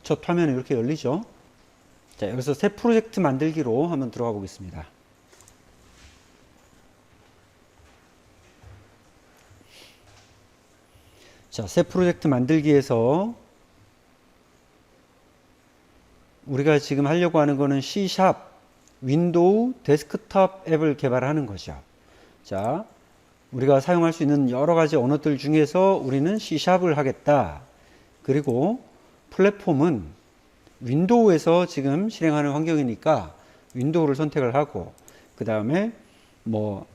첫 화면에 이렇게 열리죠. 자, 여기서 새 프로젝트 만들기로 한번 들어가 보겠습니다. 자, 새 프로젝트 만들기에서 우리가 지금 하려고 하는 거는 C# 윈도우 데스크톱 앱을 개발하는 거죠. 자, 우리가 사용할 수 있는 여러 가지 언어들 중에서 우리는 C#을 하겠다. 그리고 플랫폼은 윈도우에서 지금 실행하는 환경이니까 윈도우를 선택을 하고, 그 다음에 뭐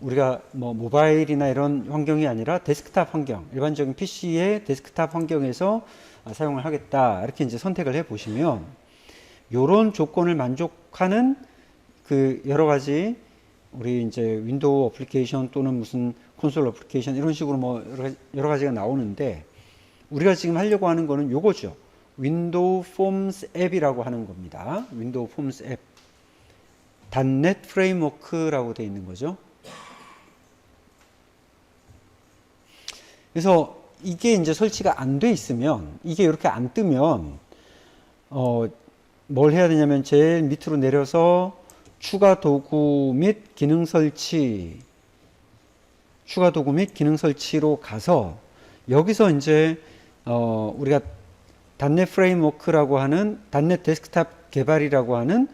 우리가 뭐 모바일이나 이런 환경이 아니라 데스크탑 환경, 일반적인 PC의 데스크탑 환경에서 사용을 하겠다. 이렇게 이제 선택을 해 보시면 요런 조건을 만족하는 그 여러 가지 우리 이제 윈도우 어플리케이션 또는 무슨 콘솔 어플리케이션 이런 식으로 뭐 여러 가지가 나오는데, 우리가 지금 하려고 하는 거는 요거죠. 윈도우 폼스 앱이라고 하는 겁니다. 윈도우 폼스 앱. .NET 프레임워크라고 되어 있는 거죠. 그래서 이게 이제 설치가 안 돼 있으면, 이게 이렇게 안 뜨면 뭘 해야 되냐면 제일 밑으로 내려서 추가 도구 및 기능 설치, 추가 도구 및 기능 설치로 가서 여기서 이제 우리가 .NET 프레임워크라고 하는 .NET 데스크탑 개발이라고 하는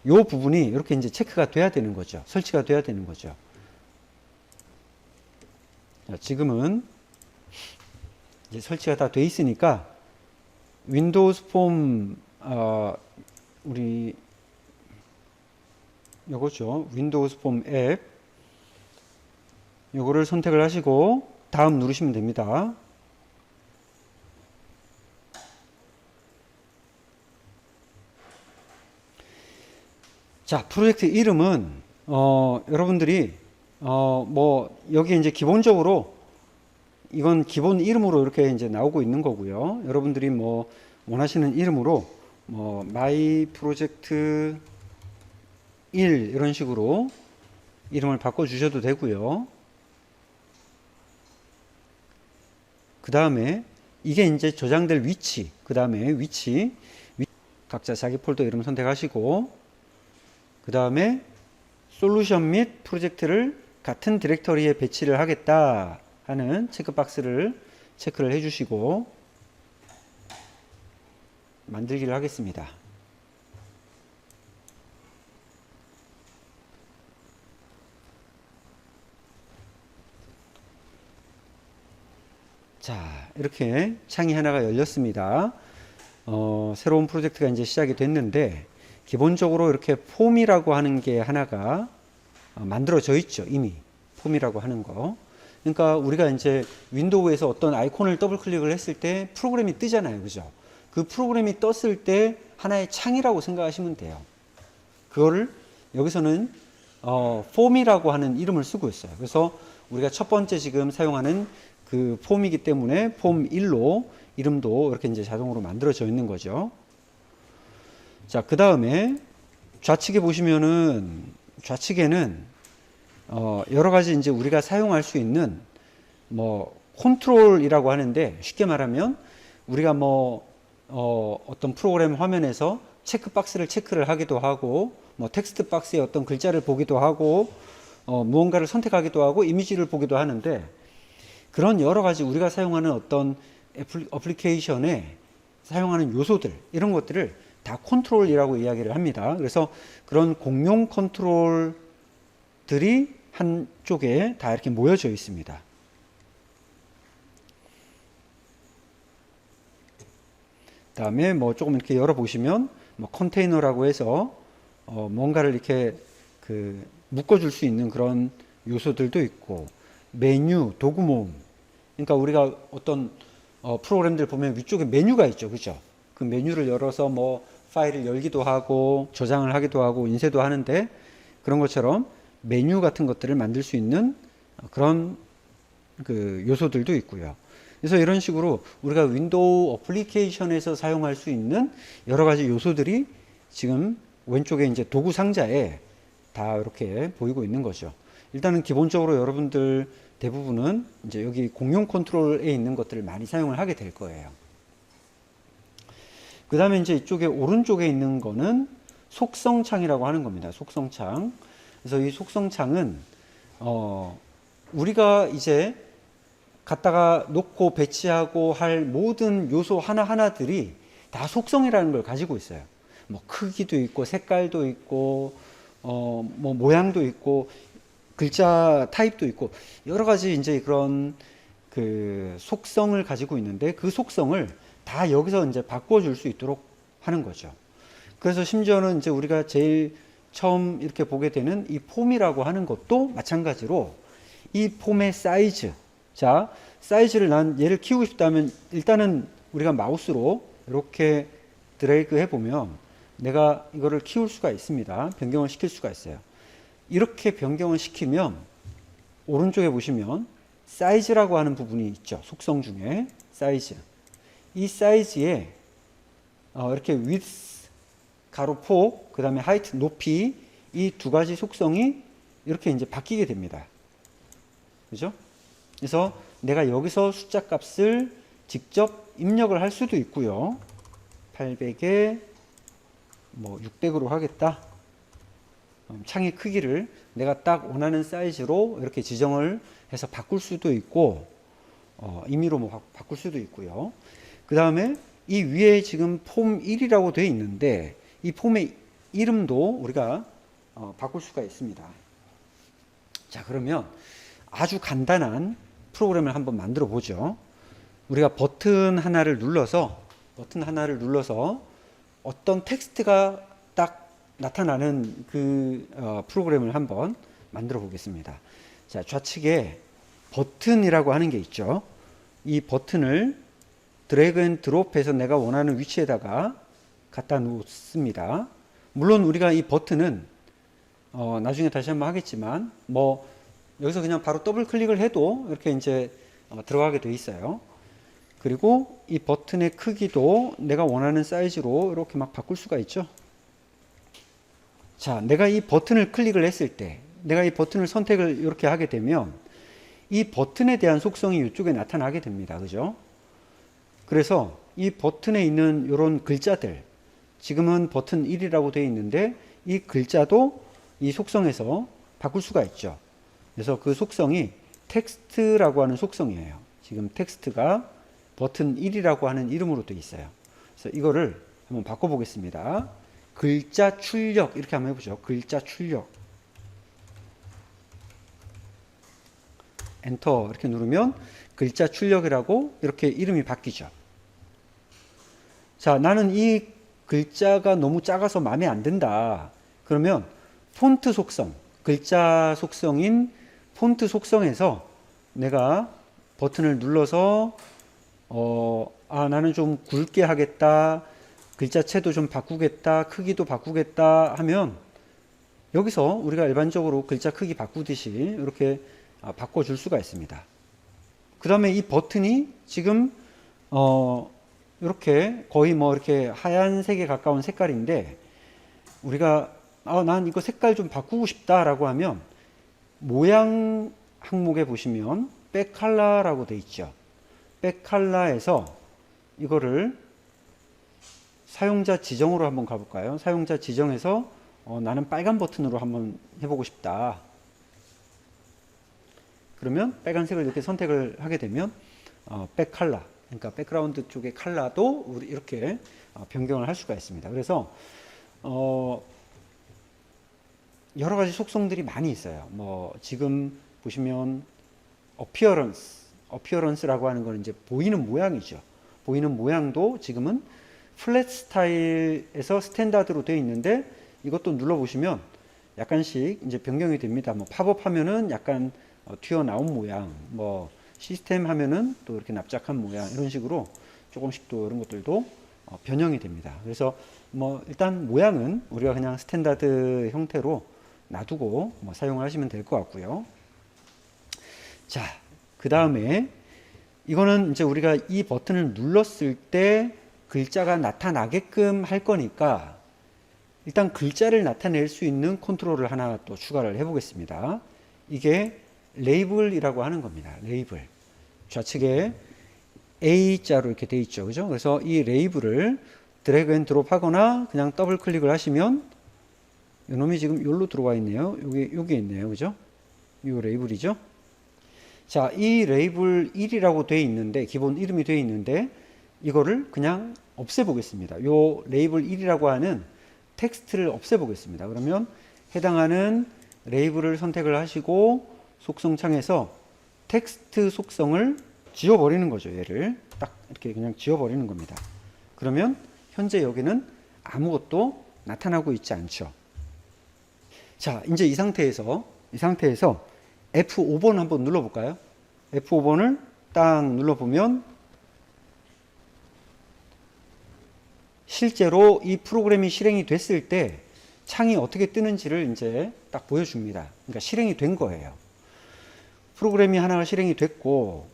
요 부분이 이렇게 이제 체크가 돼야 되는 거죠. 설치가 돼야 되는 거죠. 자, 지금은 이제 설치가 다 돼 있으니까 윈도우스 폼 우리 요거죠. 윈도우스 폼 앱 요거를 선택을 하시고 다음 누르시면 됩니다. 자, 프로젝트 이름은 여러분들이 뭐 여기 이제 기본적으로 이건 기본 이름으로 이렇게 이제 나오고 있는 거고요. 여러분들이 뭐 원하시는 이름으로 뭐 마이 프로젝트 1 이런 식으로 이름을 바꿔 주셔도 되고요. 그 다음에 이게 이제 저장될 위치, 그 다음에 위치 각자 자기 폴더 이름 선택하시고, 그 다음에 솔루션 및 프로젝트를 같은 디렉터리에 배치를 하겠다 하는 체크박스를 체크를 해주시고 만들기를 하겠습니다. 자, 이렇게 창이 하나가 열렸습니다. 새로운 프로젝트가 이제 시작이 됐는데, 기본적으로 이렇게 폼이라고 하는 게 하나가 만들어져 있죠. 이미 폼이라고 하는 거. 그러니까 우리가 이제 윈도우에서 어떤 아이콘을 더블 클릭을 했을 때 프로그램이 뜨잖아요. 그죠? 그 프로그램이 떴을 때 하나의 창이라고 생각하시면 돼요. 그거를 여기서는 폼이라고 하는 이름을 쓰고 있어요. 그래서 우리가 첫 번째 지금 사용하는 그 폼이기 때문에 폼 1로 이름도 이렇게 이제 자동으로 만들어져 있는 거죠. 자, 그 다음에 좌측에 보시면은 좌측에는 여러 가지 이제 우리가 사용할 수 있는 뭐 컨트롤이라고 하는데, 쉽게 말하면 우리가 뭐 어떤 프로그램 화면에서 체크박스를 체크를 하기도 하고, 뭐 텍스트 박스에 어떤 글자를 보기도 하고, 무언가를 선택하기도 하고, 이미지를 보기도 하는데, 그런 여러 가지 우리가 사용하는 어떤 어플리케이션에 사용하는 요소들, 이런 것들을 다 컨트롤이라고 이야기를 합니다. 그래서 그런 공용 컨트롤들이 한쪽에 다 이렇게 모여져 있습니다. 다음에 뭐 조금 이렇게 열어보시면 뭐 컨테이너라고 해서 뭔가를 이렇게 그 묶어줄 수 있는 그런 요소들도 있고, 메뉴, 도구 모음. 그러니까 우리가 어떤 프로그램들 보면 위쪽에 메뉴가 있죠. 그죠? 그 메뉴를 열어서 뭐 파일을 열기도 하고 저장을 하기도 하고 인쇄도 하는데, 그런 것처럼 메뉴 같은 것들을 만들 수 있는 그런 그 요소들도 있고요. 그래서 이런 식으로 우리가 윈도우 어플리케이션에서 사용할 수 있는 여러 가지 요소들이 지금 왼쪽에 이제 도구 상자에 다 이렇게 보이고 있는 거죠. 일단은 기본적으로 여러분들 대부분은 이제 여기 공용 컨트롤에 있는 것들을 많이 사용을 하게 될 거예요. 그 다음에 이제 이쪽에 오른쪽에 있는 거는 속성창이라고 하는 겁니다. 속성창. 그래서 이 속성창은 우리가 이제 갖다가 놓고 배치하고 할 모든 요소 하나하나들이 다 속성이라는 걸 가지고 있어요. 뭐 크기도 있고 색깔도 있고 뭐 모양도 있고 글자 타입도 있고 여러 가지 이제 그런 그 속성을 가지고 있는데 그 속성을 다 여기서 이제 바꿔줄 수 있도록 하는 거죠. 그래서 심지어는 이제 우리가 제일 처음 이렇게 보게 되는 이 폼이라고 하는 것도 마찬가지로 이 폼의 사이즈. 자, 사이즈를 난 얘를 키우고 싶다면 일단은 우리가 마우스로 이렇게 드래그 해보면 내가 이거를 키울 수가 있습니다. 변경을 시킬 수가 있어요. 이렇게 변경을 시키면 오른쪽에 보시면 사이즈라고 하는 부분이 있죠. 속성 중에 사이즈. 이 사이즈에 이렇게 width 가로 폭, 그 다음에 height 높이 이 두 가지 속성이 이렇게 이제 바뀌게 됩니다. 그죠? 그래서 내가 여기서 숫자 값을 직접 입력을 할 수도 있고요. 800에 뭐 600으로 하겠다. 창의 크기를 내가 딱 원하는 사이즈로 이렇게 지정을 해서 바꿀 수도 있고 임의로 뭐 바꿀 수도 있고요. 그 다음에 이 위에 지금 폼 1이라고 되어 있는데 이 폼의 이름도 우리가 바꿀 수가 있습니다. 자, 그러면 아주 간단한 프로그램을 한번 만들어 보죠. 우리가 버튼 하나를 눌러서 어떤 텍스트가 딱 나타나는 그 프로그램을 한번 만들어 보겠습니다. 자, 좌측에 버튼이라고 하는 게 있죠. 이 버튼을 드래그 앤 드롭해서 내가 원하는 위치에다가 갖다 놓습니다. 물론 우리가 이 버튼은 나중에 다시 한번 하겠지만 뭐 여기서 그냥 바로 더블 클릭을 해도 이렇게 이제 들어가게 돼 있어요. 그리고 이 버튼의 크기도 내가 원하는 사이즈로 이렇게 막 바꿀 수가 있죠. 자, 내가 이 버튼을 클릭을 했을 때, 내가 이 버튼을 선택을 이렇게 하게 되면 이 버튼에 대한 속성이 이쪽에 나타나게 됩니다. 그죠? 그래서 이 버튼에 있는 이런 글자들, 지금은 버튼 1이라고 되어 있는데 이 글자도 이 속성에서 바꿀 수가 있죠. 그래서 그 속성이 텍스트라고 하는 속성이에요. 지금 텍스트가 버튼 1이라고 하는 이름으로 되어 있어요. 그래서 이거를 한번 바꿔보겠습니다. 글자 출력 이렇게 한번 해보죠. 글자 출력. 엔터 이렇게 누르면 글자 출력이라고 이렇게 이름이 바뀌죠. 자, 나는 이 글자가 너무 작아서 마음에 안 든다. 그러면 폰트 속성, 글자 속성인 폰트 속성에서 내가 버튼을 눌러서 나는 좀 굵게 하겠다. 글자체도 좀 바꾸겠다. 크기도 바꾸겠다 하면 여기서 우리가 일반적으로 글자 크기 바꾸듯이 이렇게 바꿔줄 수가 있습니다. 그 다음에 이 버튼이 지금 이렇게 거의 뭐 이렇게 하얀색에 가까운 색깔인데 우리가 난 이거 색깔 좀 바꾸고 싶다라고 하면 모양 항목에 보시면 백칼라라고 돼 있죠. 백칼라에서 이거를 사용자 지정으로 한번 가볼까요? 사용자 지정에서 나는 빨간 버튼으로 한번 해보고 싶다. 그러면 빨간색을 이렇게 선택을 하게 되면 백칼라, 그러니까 백그라운드 쪽의 칼라도 우리 이렇게 변경을 할 수가 있습니다. 그래서 여러 가지 속성들이 많이 있어요. 뭐 지금 보시면 appearance라고 하는 건 이제 보이는 모양이죠. 보이는 모양도 지금은 플랫 스타일에서 스탠다드로 되어 있는데 이것도 눌러보시면 약간씩 이제 변경이 됩니다. 뭐 팝업 하면은 약간 튀어나온 모양, 뭐 시스템 하면은 또 이렇게 납작한 모양, 이런 식으로 조금씩 또 이런 것들도 변형이 됩니다. 그래서 뭐 일단 모양은 우리가 그냥 스탠다드 형태로 놔두고 뭐 사용을 하시면 될 것 같고요. 자, 그 다음에 이거는 이제 우리가 이 버튼을 눌렀을 때 글자가 나타나게끔 할 거니까 일단 글자를 나타낼 수 있는 컨트롤을 하나 또 추가를 해 보겠습니다. 이게 레이블이라고 하는 겁니다. 레이블. 좌측에 A자로 이렇게 돼 있죠. 그죠? 그래서 이 레이블을 드래그 앤 드롭 하거나 그냥 더블 클릭을 하시면 이놈이 지금 여기로 들어와 있네요. 여기 있네요. 그죠? 이 레이블이죠. 자, 이 레이블 1이라고 돼 있는데, 기본 이름이 돼 있는데, 이거를 그냥 없애보겠습니다. 요 레이블 1이라고 하는 텍스트를 없애보겠습니다. 그러면 해당하는 레이블을 선택을 하시고 속성 창에서 텍스트 속성을 지워버리는 거죠. 얘를 딱 이렇게 그냥 지워버리는 겁니다. 그러면 현재 여기는 아무것도 나타나고 있지 않죠. 자, 이제 이 상태에서 F5번 한번 눌러볼까요? F5번을 딱 눌러보면 실제로 이 프로그램이 실행이 됐을 때 창이 어떻게 뜨는지를 이제 딱 보여줍니다. 그러니까 실행이 된 거예요. 프로그램이 하나가 실행이 됐고,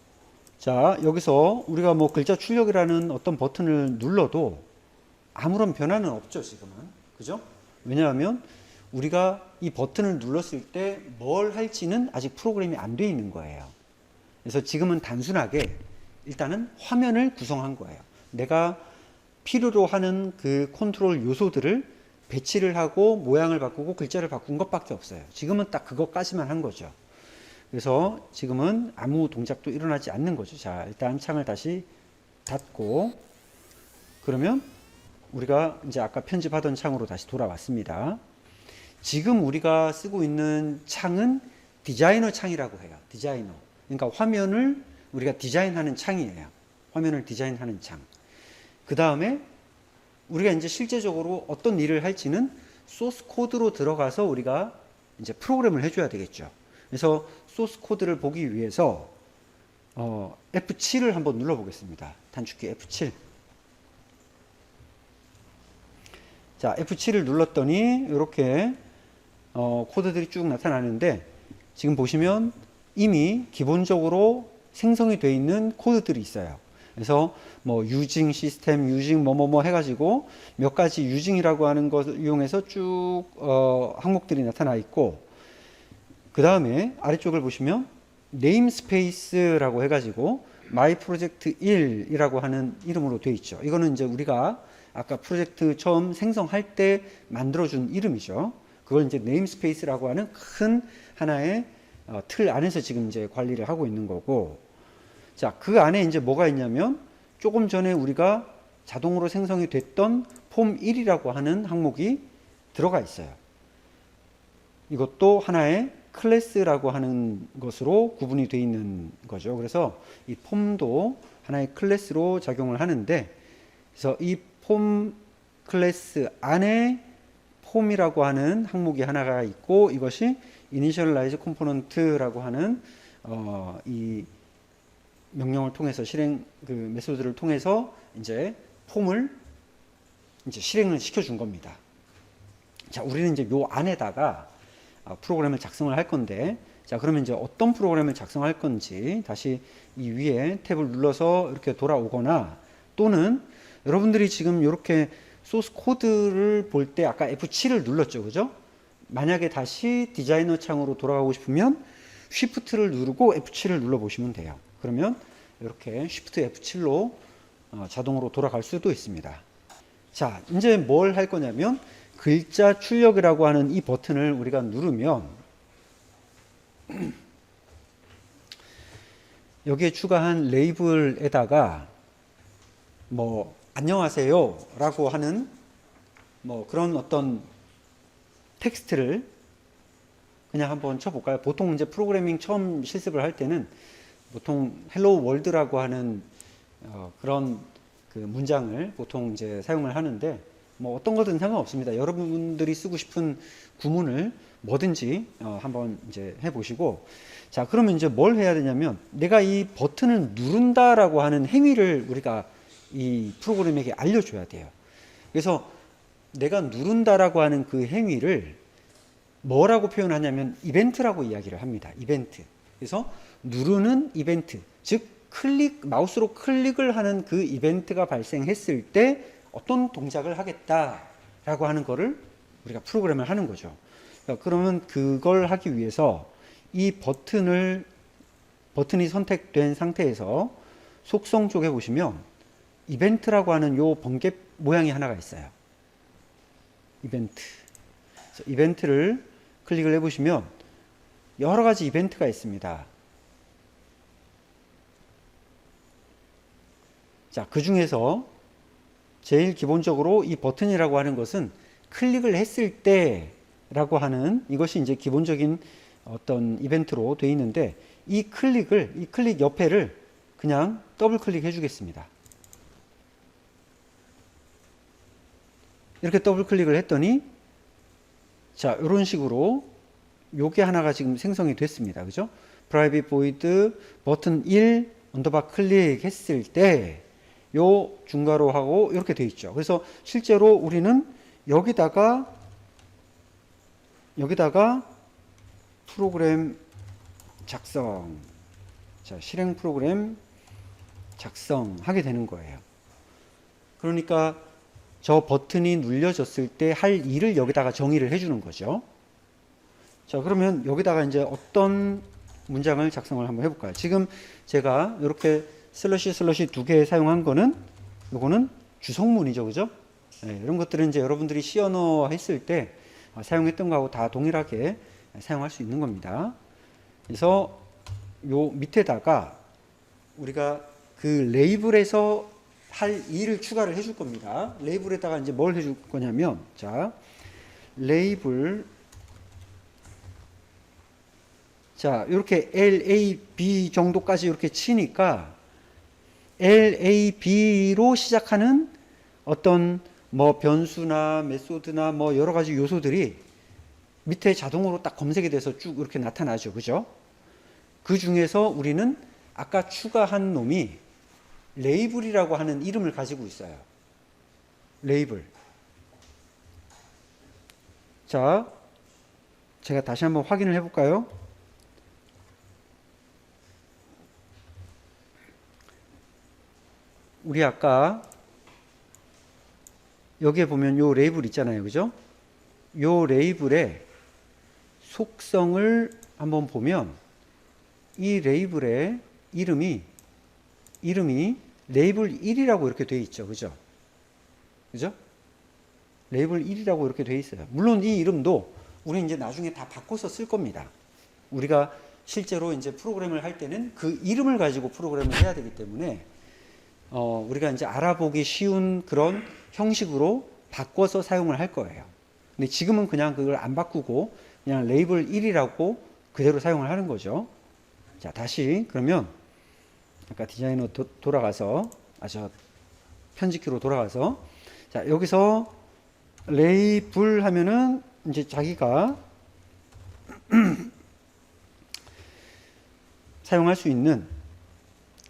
자, 여기서 우리가 뭐 글자 출력이라는 어떤 버튼을 눌러도 아무런 변화는 없죠, 지금은. 그죠? 왜냐하면 우리가 이 버튼을 눌렀을 때 뭘 할지는 아직 프로그램이 안 돼 있는 거예요. 그래서 지금은 단순하게 일단은 화면을 구성한 거예요. 내가 필요로 하는 그 컨트롤 요소들을 배치를 하고 모양을 바꾸고 글자를 바꾼 것밖에 없어요. 지금은 딱 그것까지만 한 거죠. 그래서 지금은 아무 동작도 일어나지 않는 거죠. 자, 일단 창을 다시 닫고, 그러면 우리가 이제 아까 편집하던 창으로 다시 돌아왔습니다. 지금 우리가 쓰고 있는 창은 디자이너 창이라고 해요. 디자이너. 그러니까 화면을 우리가 디자인하는 창이에요. 화면을 디자인하는 창. 그 다음에 우리가 이제 실제적으로 어떤 일을 할지는 소스 코드로 들어가서 우리가 이제 프로그램을 해줘야 되겠죠. 그래서 소스 코드를 보기 위해서 F7을 한번 눌러보겠습니다. 단축키 F7. 자, F7을 눌렀더니 이렇게 코드들이 쭉 나타나는데, 지금 보시면 이미 기본적으로 생성이 되어 있는 코드들이 있어요. 그래서 뭐 유징 시스템, 유징 뭐뭐뭐 해가지고 몇 가지 유징이라고 하는 것을 이용해서 쭉 항목들이 나타나 있고, 그 다음에 아래쪽을 보시면 네임스페이스라고 해가지고 마이 프로젝트 1이라고 하는 이름으로 되어 있죠. 이거는 이제 우리가 아까 프로젝트 처음 생성할 때 만들어준 이름이죠. 그걸 이제 네임스페이스라고 하는 큰 하나의 틀 안에서 지금 이제 관리를 하고 있는 거고, 자, 그 안에 이제 뭐가 있냐면 조금 전에 우리가 자동으로 생성이 됐던 폼 1이라고 하는 항목이 들어가 있어요. 이것도 하나의 클래스라고 하는 것으로 구분이 되어 있는 거죠. 그래서 이 폼도 하나의 클래스로 작용을 하는데, 그래서 이 폼 클래스 안에 폼이라고 하는 항목이 하나가 있고, 이것이 initialize component라고 하는 이 명령을 통해서 그 메소드를 통해서 이제 폼을 이제 실행을 시켜준 겁니다. 자, 우리는 이제 요 안에다가 프로그램을 작성을 할 건데, 자, 그러면 이제 어떤 프로그램을 작성할 건지 다시 이 위에 탭을 눌러서 이렇게 돌아오거나, 또는 여러분들이 지금 이렇게 소스 코드를 볼 때 아까 F7을 눌렀죠, 그죠? 만약에 다시 디자이너 창으로 돌아가고 싶으면 Shift를 누르고 F7을 눌러 보시면 돼요. 그러면 이렇게 Shift F7로 자동으로 돌아갈 수도 있습니다. 자, 이제 뭘 할 거냐면 글자 출력이라고 하는 이 버튼을 우리가 누르면 여기에 추가한 레이블에다가 뭐 안녕하세요 라고 하는 뭐 그런 어떤 텍스트를 그냥 한번 쳐볼까요? 보통 이제 프로그래밍 처음 실습을 할 때는 보통 헬로 월드라고 하는 그런 그 문장을 보통 이제 사용을 하는데, 뭐 어떤 거든 상관없습니다. 여러분들이 쓰고 싶은 구문을 뭐든지 한번 이제 해보시고, 자, 그러면 이제 뭘 해야 되냐면 내가 이 버튼을 누른다라고 하는 행위를 우리가 이 프로그램에게 알려줘야 돼요. 그래서 내가 누른다라고 하는 그 행위를 뭐라고 표현하냐면 이벤트라고 이야기를 합니다. 이벤트. 그래서 누르는 이벤트, 즉 마우스로 클릭을 하는 그 이벤트가 발생했을 때 어떤 동작을 하겠다라고 하는 거를 우리가 프로그램을 하는 거죠. 그러면 그걸 하기 위해서 이 버튼이 선택된 상태에서 속성 쪽에 보시면 이벤트라고 하는 요 번개 모양이 하나가 있어요. 이벤트. 그래서 이벤트를 클릭을 해보시면 여러 가지 이벤트가 있습니다. 자, 그 중에서 제일 기본적으로 이 버튼이라고 하는 것은 클릭을 했을 때라고 하는 이것이 이제 기본적인 어떤 이벤트로 되어 있는데 이 클릭 옆에를 그냥 더블 클릭해 주겠습니다. 이렇게 더블 클릭을 했더니 자, 이런 식으로 요게 하나가 지금 생성이 됐습니다. 그죠? private void 버튼 1 언더바 클릭했을 때 요 중괄호 하고 이렇게 돼 있죠. 그래서 실제로 우리는 여기다가 프로그램 작성, 자, 실행 프로그램 작성하게 되는 거예요. 그러니까 저 버튼이 눌려졌을 때 할 일을 여기다가 정의를 해주는 거죠. 자, 그러면 여기다가 이제 어떤 문장을 작성을 한번 해볼까요? 지금 제가 이렇게 슬러시 두 개 사용한 거는 요거는 주성문이죠, 그죠? 네, 이런 것들은 이제 여러분들이 C 언어 했을 때 사용했던 거하고 다 동일하게 사용할 수 있는 겁니다. 그래서 요 밑에다가 우리가 그 레이블에서 할 일을 추가를 해줄 겁니다. 레이블에다가 이제 뭘 해줄 거냐면, 자, 레이블, 자, 이렇게 LAB 정도까지 이렇게 치니까 LAB로 시작하는 어떤 뭐 변수나 메소드나 뭐 여러 가지 요소들이 밑에 자동으로 딱 검색이 돼서 쭉 이렇게 나타나죠. 그죠? 그 중에서 우리는 아까 추가한 놈이 레이블이라고 하는 이름을 가지고 있어요. 레이블. 자, 제가 다시 한번 확인을 해볼까요? 우리 아까 여기에 보면 요 레이블 있잖아요. 그죠? 요 레이블의 속성을 한번 보면 이 레이블의 이름이 레이블 1이라고 이렇게 되어 있죠. 그죠? 그죠? 레이블 1이라고 이렇게 되어 있어요. 물론 이 이름도 우리 이제 나중에 다 바꿔서 쓸 겁니다. 우리가 실제로 이제 프로그램을 할 때는 그 이름을 가지고 프로그램을 해야 되기 때문에 우리가 이제 알아보기 쉬운 그런 형식으로 바꿔서 사용을 할 거예요. 근데 지금은 그냥 그걸 안 바꾸고 그냥 레이블 1이라고 그대로 사용을 하는 거죠. 자, 다시 그러면 아까 디자이너 돌아가서 저 편집키로 돌아가서 자, 여기서 레이블 하면은 이제 자기가 사용할 수 있는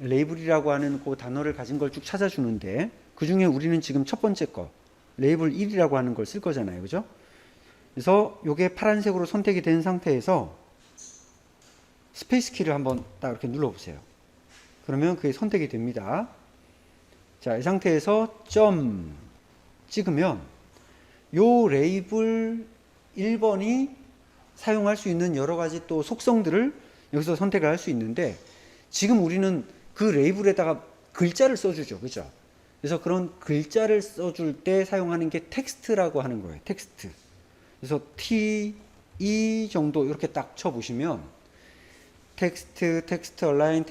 레이블이라고 하는 그 단어를 가진 걸 쭉 찾아주는데 그 중에 우리는 지금 첫 번째 거 레이블 1이라고 하는 걸 쓸 거잖아요. 그죠? 그래서 요게 파란색으로 선택이 된 상태에서 스페이스 키를 한번 딱 이렇게 눌러 보세요. 그러면 그게 선택이 됩니다. 자, 이 상태에서 점 찍으면 요 레이블 1번이 사용할 수 있는 여러 가지 또 속성들을 여기서 선택을 할 수 있는데 지금 우리는 그 레이블에다가 글자를 써주죠. 그죠? 그래서 그런 글자를 써줄 때 사용하는 게 텍스트라고 하는 거예요. 텍스트. 그래서 T, E 정도 이렇게 딱 쳐보시면 텍스트 얼라인,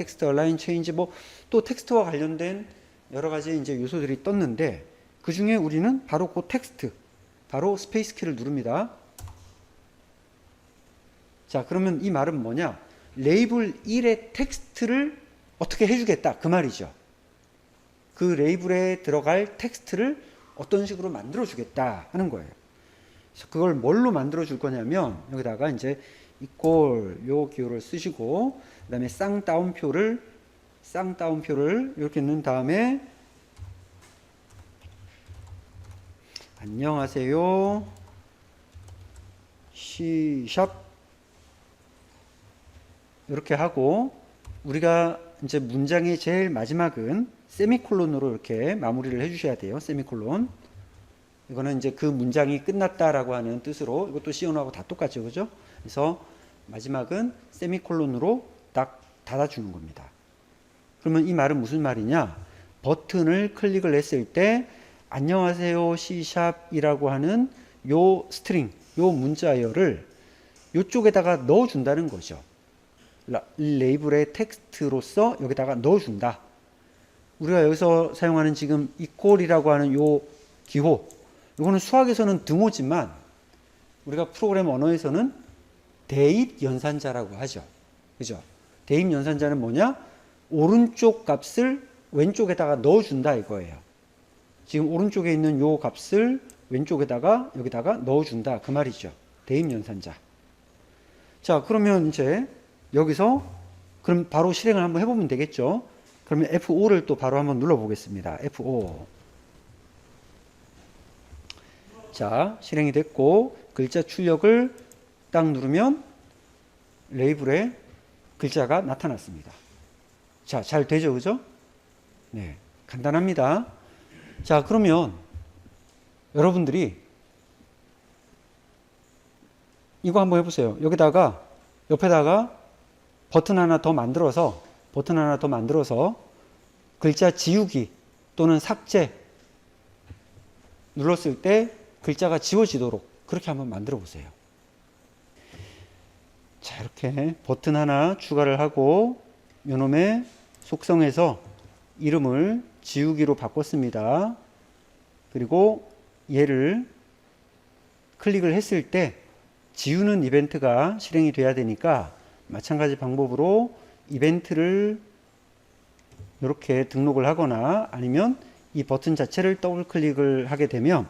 체인지 뭐 또 텍스트와 관련된 여러 가지 이제 요소들이 떴는데 그 중에 우리는 바로 그 텍스트, 바로 스페이스 키를 누릅니다. 자, 그러면 이 말은 뭐냐? 레이블 1의 텍스트를 어떻게 해주겠다. 그 말이죠. 그 레이블에 들어갈 텍스트를 어떤 식으로 만들어주겠다 하는 거예요. 그래서 그걸 뭘로 만들어줄 거냐면 여기다가 이제 이꼴 요 기호를 쓰시고 그 다음에 쌍따옴표를 이렇게 넣은 다음에 안녕하세요 C샵 이렇게 하고 우리가 이제 문장의 제일 마지막은 세미콜론으로 이렇게 마무리를 해주셔야 돼요. 세미콜론. 이거는 이제 그 문장이 끝났다라고 하는 뜻으로 이것도 C 언어하고 다 똑같죠, 그죠? 그래서 마지막은 세미콜론으로 딱 닫아주는 겁니다. 그러면 이 말은 무슨 말이냐? 버튼을 클릭을 했을 때 안녕하세요 C샵이라고 하는 요 스트링, 요 문자열을 요쪽에다가 넣어준다는 거죠. 레이블의 텍스트로서 여기다가 넣어준다. 우리가 여기서 사용하는 지금 equal이라고 하는 요 기호, 이거는 수학에서는 등호지만 우리가 프로그램 언어에서는 대입 연산자라고 하죠. 그죠? 대입 연산자는 뭐냐? 오른쪽 값을 왼쪽에다가 넣어준다 이거예요. 지금 오른쪽에 있는 요 값을 왼쪽에다가 여기다가 넣어준다 그 말이죠. 대입 연산자. 자, 그러면 이제 여기서 그럼 바로 실행을 한번 해보면 되겠죠. 그러면 F5를 또 바로 한번 눌러보겠습니다. F5. 자, 실행이 됐고 글자 출력을 딱 누르면 레이블에 글자가 나타났습니다. 자, 잘 되죠, 그죠? 네, 간단합니다. 자, 그러면 여러분들이 이거 한번 해보세요. 여기다가 옆에다가 버튼 하나 더 만들어서 글자 지우기 또는 삭제 눌렀을 때 글자가 지워지도록 그렇게 한번 만들어 보세요. 자, 이렇게 버튼 하나 추가를 하고 요놈의 속성에서 이름을 지우기로 바꿨습니다. 그리고 얘를 클릭을 했을 때 지우는 이벤트가 실행이 돼야 되니까 마찬가지 방법으로 이벤트를 이렇게 등록을 하거나 아니면 이 버튼 자체를 더블 클릭을 하게 되면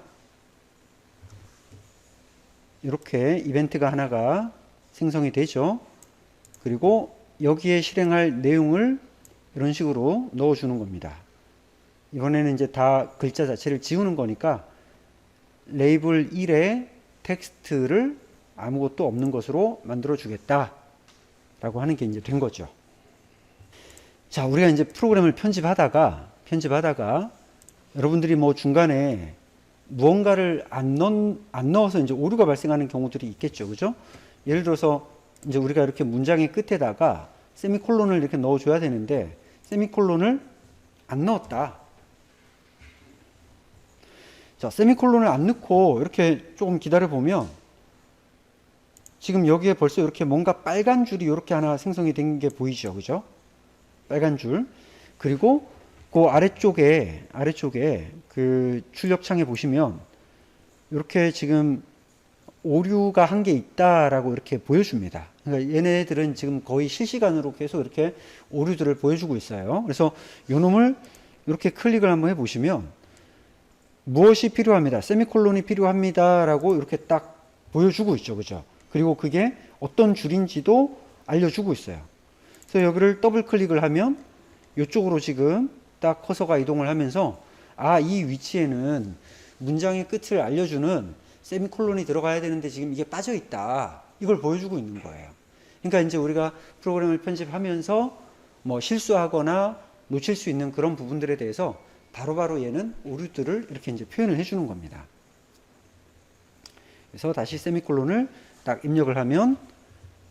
이렇게 이벤트가 하나가 생성이 되죠. 그리고 여기에 실행할 내용을 이런 식으로 넣어주는 겁니다. 이번에는 이제 다 글자 자체를 지우는 거니까 레이블 1의 텍스트를 아무것도 없는 것으로 만들어 주겠다 라고 하는 게 이제 된 거죠. 자, 우리가 이제 프로그램을 편집하다가 여러분들이 뭐 중간에 무언가를 안 넣어서 이제 오류가 발생하는 경우들이 있겠죠. 그죠? 예를 들어서 이제 우리가 이렇게 문장의 끝에다가 세미콜론을 이렇게 넣어줘야 되는데 세미콜론을 안 넣었다. 자, 세미콜론을 안 넣고 이렇게 조금 기다려 보면 지금 여기에 벌써 이렇게 뭔가 빨간 줄이 이렇게 하나 생성이 된 게 보이죠. 그죠? 빨간 줄. 그리고 그 아래쪽에 그 출력창에 보시면 이렇게 지금 오류가 한 개 있다라고 이렇게 보여줍니다. 그러니까 얘네들은 지금 거의 실시간으로 계속 이렇게 오류들을 보여주고 있어요. 그래서 요 놈을 이렇게 클릭을 한번 해보시면 무엇이 필요합니다. 세미콜론이 필요합니다. 라고 이렇게 딱 보여주고 있죠. 그죠? 그리고 그게 어떤 줄인지도 알려주고 있어요. 그래서 여기를 더블 클릭을 하면 이쪽으로 지금 딱 커서가 이동을 하면서 아, 이 위치에는 문장의 끝을 알려주는 세미콜론이 들어가야 되는데 지금 이게 빠져 있다. 이걸 보여주고 있는 거예요. 그러니까 이제 우리가 프로그램을 편집하면서 뭐 실수하거나 놓칠 수 있는 그런 부분들에 대해서 바로바로 얘는 오류들을 이렇게 이제 표현을 해주는 겁니다. 그래서 다시 세미콜론을 딱 입력을 하면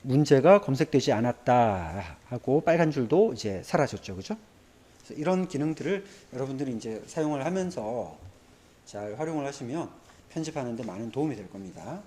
문제가 검색되지 않았다 하고 빨간 줄도 이제 사라졌죠. 그죠? 그래서 이런 기능들을 여러분들이 이제 사용을 하면서 잘 활용을 하시면 편집하는 데 많은 도움이 될 겁니다.